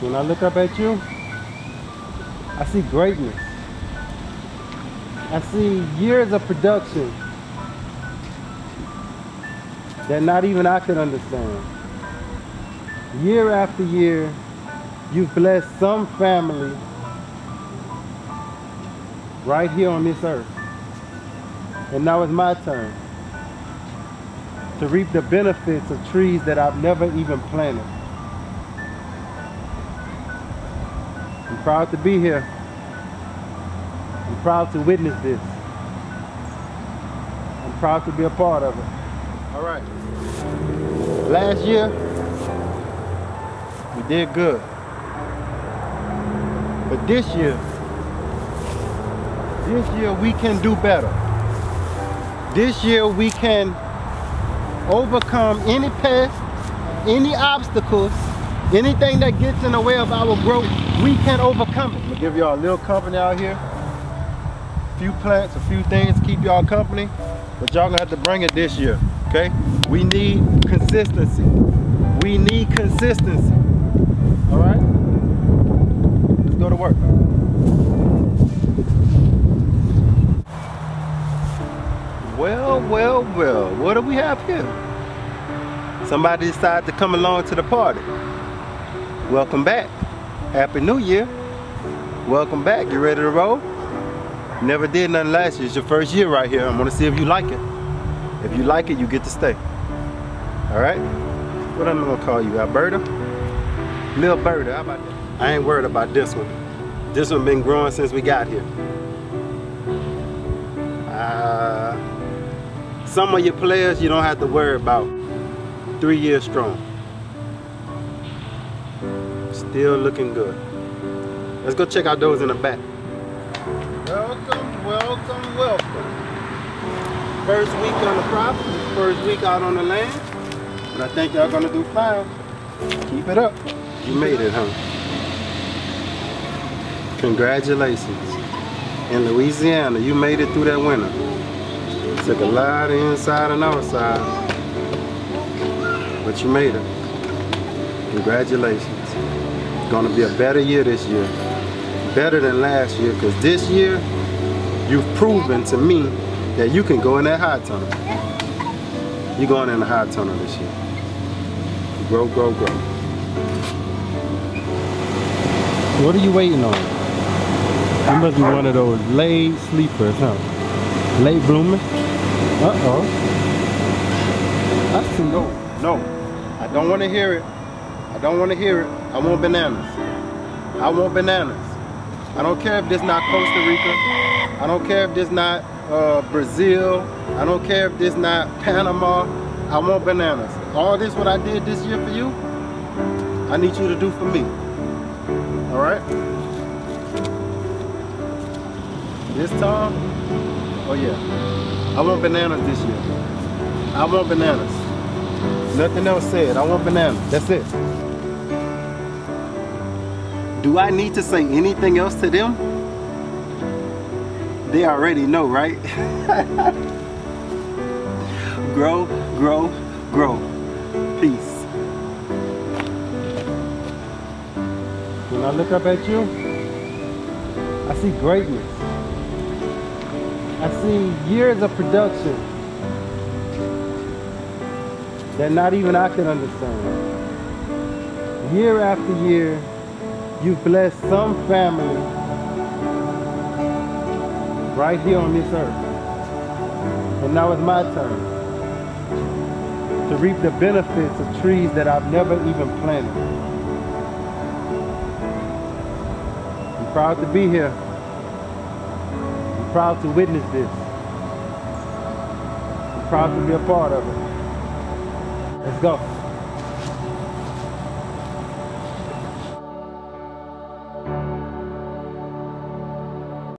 When I look up at you, I see greatness. I see years of production that not even I could understand. Year after year, you've blessed some family right here on this earth. And now it's my turn to reap the benefits of trees that I've never even planted. I'm proud to be here. I'm proud to witness this. I'm proud to be a part of it. All right. Last year, we did good. But this year we can do better. This year we can overcome any pest, any obstacles, anything that gets in the way of our growth, we can overcome it. I'm gonna give y'all a little company out here. A few plants, a few things to keep y'all company, but y'all gonna have to bring it this year, okay? We need consistency. We need consistency, all right? Let's go to work. Well, what do we have here? Somebody decided to come along to the party. Welcome back. Happy New Year. Welcome back. You ready to roll? Never did nothing last year. It's your first year right here. I'm gonna see if you like it. If you like it, you get to stay. All right? What am I gonna call you, Elberta? Lil Berta, how about that? I ain't worried about this one. This one been growing since we got here. Some of your players you don't have to worry about. 3 years strong. Still looking good. Let's go check out those in the back. Welcome, welcome, welcome. First week on the crop, first week out on the land. But I think y'all gonna do fine. Keep it up. You made it, huh? Congratulations. In Louisiana, you made it through that winter. Took a lot of inside and outside, but you made it. Congratulations. It's gonna be a better year this year. Better than last year, because this year, you've proven to me that you can go in that high tunnel. You're going in the high tunnel this year. Grow, grow, grow. What are you waiting on? You must be one of those late sleepers, huh? Late bloomers? Uh-oh. I see. No. I don't want to hear it. I don't want to hear it. I want bananas. I want bananas. I don't care if this not Costa Rica. I don't care if this not Brazil. I don't care if this not Panama. I want bananas. All this what I did this year for you, I need you to do for me. All right? This time, oh yeah, I want bananas this year. I want bananas. Nothing else said. I want bananas. That's it. Do I need to say anything else to them? They already know, right? Grow, grow, grow. Peace. When I look up at you, I see greatness. I see years of production that not even I can understand. Year after year, you've blessed some family right here on this earth. And now it's my turn to reap the benefits of trees that I've never even planted. I'm proud to be here. I'm proud to witness this. I'm proud to be a part of it. Let's go.